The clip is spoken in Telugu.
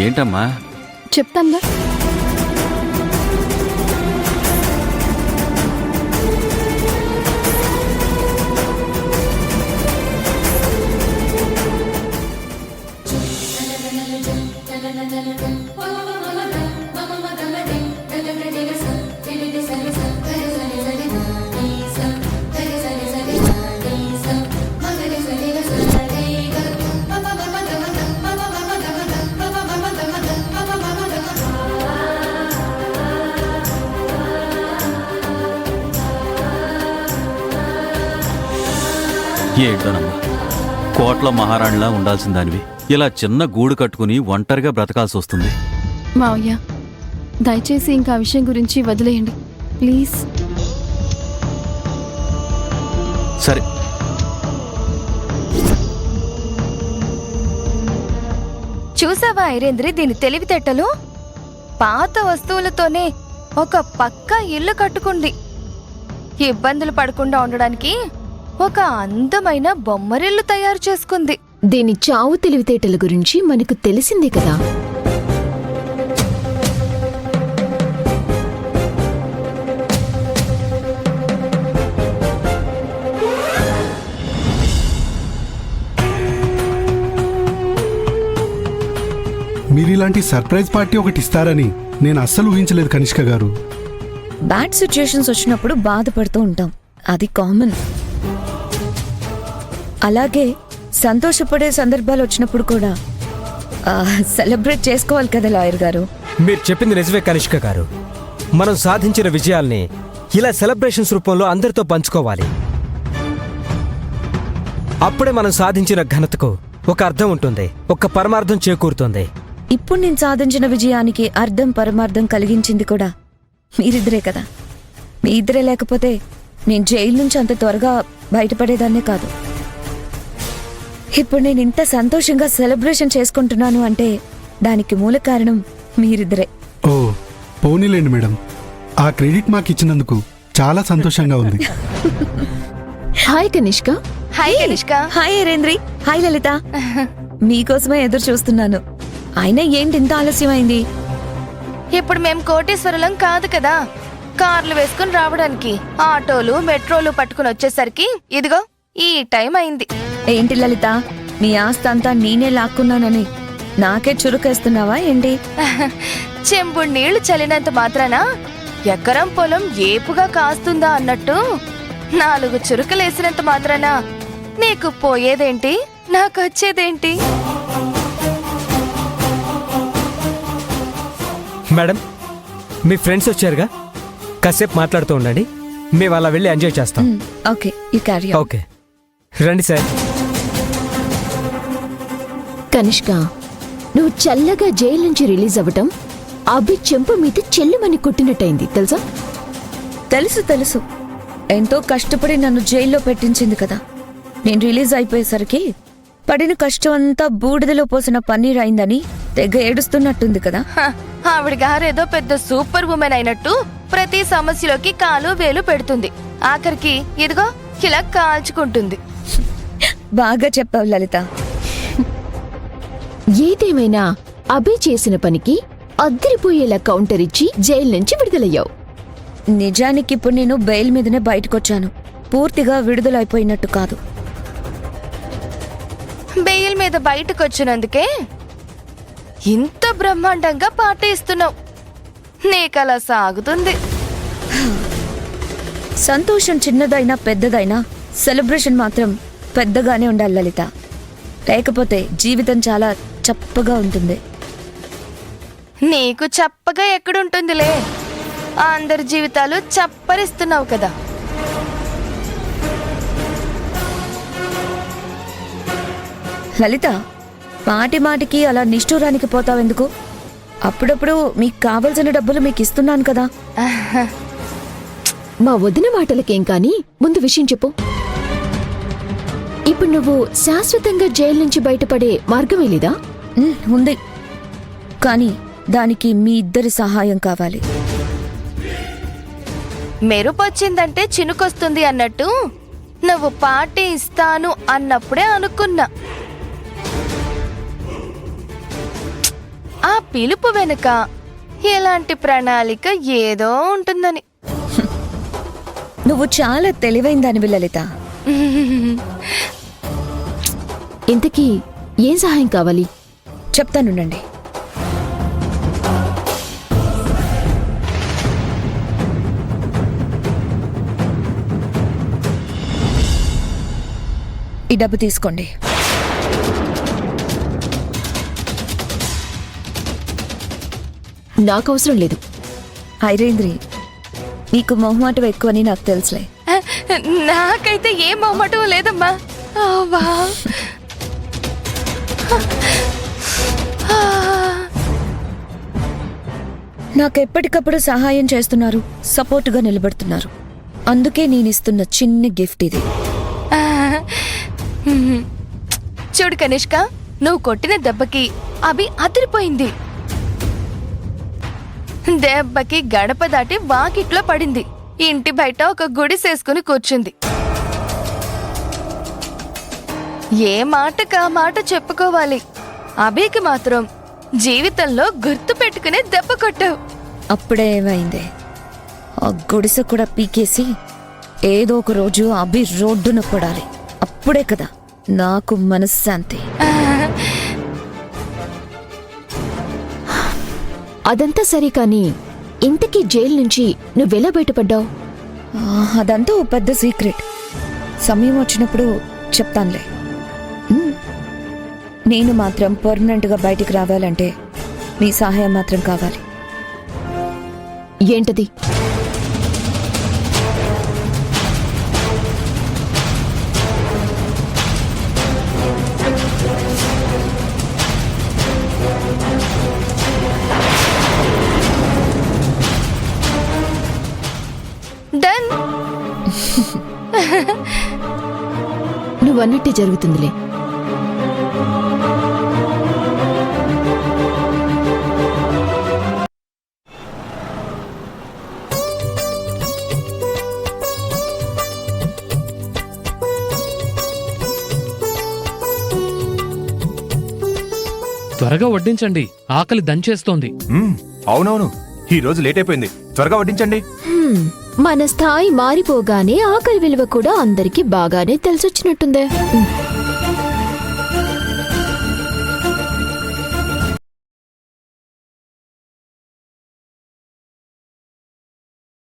ఏంటమ్మా? చెప్తానుగా. ఏంటోనమ్మా, కోట్ల మహారాణిలా ఉండాల్సిన దానివి ఇలా చిన్న గూడు కట్టుకుని ఒంటరిగా బ్రతకాల్సి వస్తుంది. మావయ్య, దయచేసి ఇంకా ఆ విషయం గురించి వదిలేయండి ప్లీజ్. సరే, చూసావా ఐరేంద్రి దీని తెలివితేటలు? పాత వస్తువులతోనే ఒక పక్కా ఇల్లు కట్టుకుంది. ఇబ్బందులు పడకుండా ఉండడానికి ఒక అందమైన బొమ్మరిల్లు తయారు చేసుకుంది. దీని చావు తెలివితేటల గురించి మనకు తెలిసిందే కదా. మీరిలాంటి సర్ప్రైజ్ పార్టీ ఒకటి ఇస్తారని నేను అస్సలు ఊహించలేదు కనిష్క గారు. బ్యాడ్ సిచ్యుయేషన్స్ వచ్చినప్పుడు బాధపడుతూ ఉంటాం, అది కామన్. అలాగే సంతోషపడే సందర్భాలు వచ్చినప్పుడు కూడా సెలబ్రేట్ చేసుకోవాలి కదా లాయర్ గారు. మీరు చెప్పింది నిజమే కనిష్క గారు. మనం సాధించిన విజయాల్ని ఇలా సెలబ్రేషన్స్ రూపంలో అందరితో పంచుకోవాలి. అప్పుడే మనం సాధించిన ఘనతకు ఒక అర్థం ఉంటుంది, ఒక పరమార్థం చేకూరుతుంది. ఇప్పుడు నేను సాధించిన విజయానికి అర్థం పరమార్థం కలిగించింది కూడా మీరిద్దరే కదా. మీ ఇద్దరే లేకపోతే నేను జైలు నుంచి అంత త్వరగా బయటపడేదాన్నే కాదు. ఇప్పుడు నేను ఇంత సంతోషంగా సెలబ్రేషన్ చేసుకుంటున్నాను అంటే దానికి మూల కారణం మీరిద్దరే. ఓ పోనీలేండి మేడం, ఆ క్రెడిట్ మాకు ఇచ్చినందుకు చాలా సంతోషంగా ఉంది. Hi Kanishka. Hi Kanishka. Hi Harendri. Hi Lalitha. మీకోసమే ఎదురు చూస్తున్నాను. అయినా ఏంటి ఇంత ఆలస్యమైంది? ఇప్పుడు మేం కోటేశ్వరులం కాదు కదా, కార్లు వేసుకుని రావడానికి ఆటోలు మెట్రోలు పట్టుకుని వచ్చేసరికి ఇదిగో ఈ టైం అయింది. ఏంటి లలిత, మీ ఆస్తి అంతా నేనే లాక్కున్నానని నాకే చురుకేస్తున్నావా ఏంటి? చెంబుడు నీళ్లు చల్లినంత మాత్రాన ఎకరం పొలం ఏపుగా కాస్తుందా అన్నట్టు 4 చురుకలేసినంత మాత్రాన నీకు పోయేదేంటి, నాకు వచ్చేదేంటి? మేడం, మీ ఫ్రెండ్స్ వచ్చారుగా, కాసేపు మాట్లాడుతూ ఉండండి. మేము అలా వెళ్ళి ఎంజాయ్ చేస్తాం. Okay, you carry on. Okay, రండి సార్. కనిష్క, నువ్వు చల్లగా జైలు నుంచి రిలీజ్ అవ్వటం అభి చెంప మీద చెల్లుమని కొట్టినట్టయింది తెలుసా? తెలుసు తెలుసు, ఎంతో కష్టపడి నన్ను జైల్లో పెట్టించింది కదా. నేను రిలీజ్ అయిపోయేసరికి పడిన కష్టం అంతా బూడిదలో పోసిన పన్నీర్ అయిందని తెగ ఏడుస్తున్నట్టుంది కదా. ఆవిడ గారేదో పెద్ద సూపర్ ఉమెన్ అయినట్టు ప్రతి సమస్యలోకి కాలు వేలు పెడుతుంది. ఆఖరికి ఇదిగో ఇలా కాల్చుకుంటుంది. బాగా చెప్పావు లలిత. ఏదేమైనా అభి చేసిన పనికి అద్దరిపోయేలా కౌంటర్ ఇచ్చి జైలు నుంచి విడుదలయ్యావు. నిజానికి ఇప్పుడు నేను బెయిల్ మీదనే బయటకొచ్చాను, పూర్తిగా విడుదలైపోయినట్టు కాదు. బెయిల్ మీద బయటకొచ్చినందుకే ఇంత బ్రహ్మాండంగా పార్టీ ఇస్తున్నావు. నీకలా సాగుతుంది. సంతోషం చిన్నదైనా పెద్దదైనా సెలబ్రేషన్ మాత్రం పెద్దగానే ఉండాలి లలిత, లేకపోతే జీవితం చాలా చప్పగా ఉంటుంది. నీకు చప్పగా ఎక్కడుంటుందిలే, అందరి జీవితాలు చప్పరిస్తున్నావు కదా. లలిత, మాటి మాటికి అలా నిష్ఠూరానికి పోతావెందుకు? అప్పుడప్పుడు మీకు కావలసిన డబ్బులు మీకు ఇస్తున్నాను కదా. మా వదిన మాటలకేం కాని ముందు విషయం చెప్పు. ఇప్పుడు నువ్వు శాశ్వతంగా జైలు నుంచి బయటపడే మార్గమే లేదా? ఉంది, కానీ దానికి మీ ఇద్దరి సహాయం కావాలి. మెరుపొచ్చిందంటే చినుకొస్తుంది అన్నట్టు నువ్వు పార్టీ ఇస్తాను అన్నప్పుడే అనుకున్నా. ఆ పిలుపు వెనుక ఎలాంటి ప్రణాళిక ఏదో ఉంటుందని. నువ్వు చాలా తెలివైన దానివి లలిత. ఇంతకీ ఏం సహాయం కావాలి? చెప్తానుండండి. ఈ డబ్బు తీసుకోండి. నాకు అవసరం లేదు. ఐరేంద్రి, నీకు మొహమాటం ఎక్కువని నాకు తెలుసులే. నాకైతే ఏం మొహమాటం లేదమ్మా. అవ్వా. నాకెప్పటికప్పుడు సహాయం చేస్తున్నారు, సపోర్టుగా నిలబడుతున్నారు. అందుకే నేనిస్తున్న చిన్న గిఫ్ట్ ఇది. చూడు కనిష్క, నువ్వు కొట్టిన దెబ్బకి అభి అదిరిపోయింది. దెబ్బకి గడప దాటి వాకిట్లో పడింది. ఇంటి బయట ఒక గుడిసేసుకుని కూర్చుంది. ఏ మాటకా మాట చెప్పుకోవాలి. అభికి మాత్రం జీవితంలో గుర్తు పెట్టుకునే దెబ్బ కొట్టావు. అప్పుడే ఏమైంది? ఆ గుడిసె కూడా పీకేసి ఏదో ఒక రోజు అభి రోడ్డున పడాలి. అప్పుడే కదా నాకు మనశ్శాంతి. అదంతా సరే కానీ ఇంతకీ జైలు నుంచి నువ్వెలా బయటపడ్డావు? అదంతా ఓ పెద్ద సీక్రెట్. సమయం వచ్చినప్పుడు చెప్తానులే. నేను మాత్రం పర్మనెంట్గా బయటికి రావాలంటే నీ సహాయం మాత్రం కావాలి. ఏంటది? డన్. నువ్వన్నట్టే జరుగుతుందిలే. త్వరగా వడ్డించండి, ఆకలి దంచేస్తోంది. అవునవును, ఈ రోజు లేట్ అయిపోయింది. త్వరగా వడ్డించండి. మన స్థాయి మారిపోగానే ఆకలి విలువ కూడా అందరికీ బాగానే తెలిసొచ్చినట్టుందే.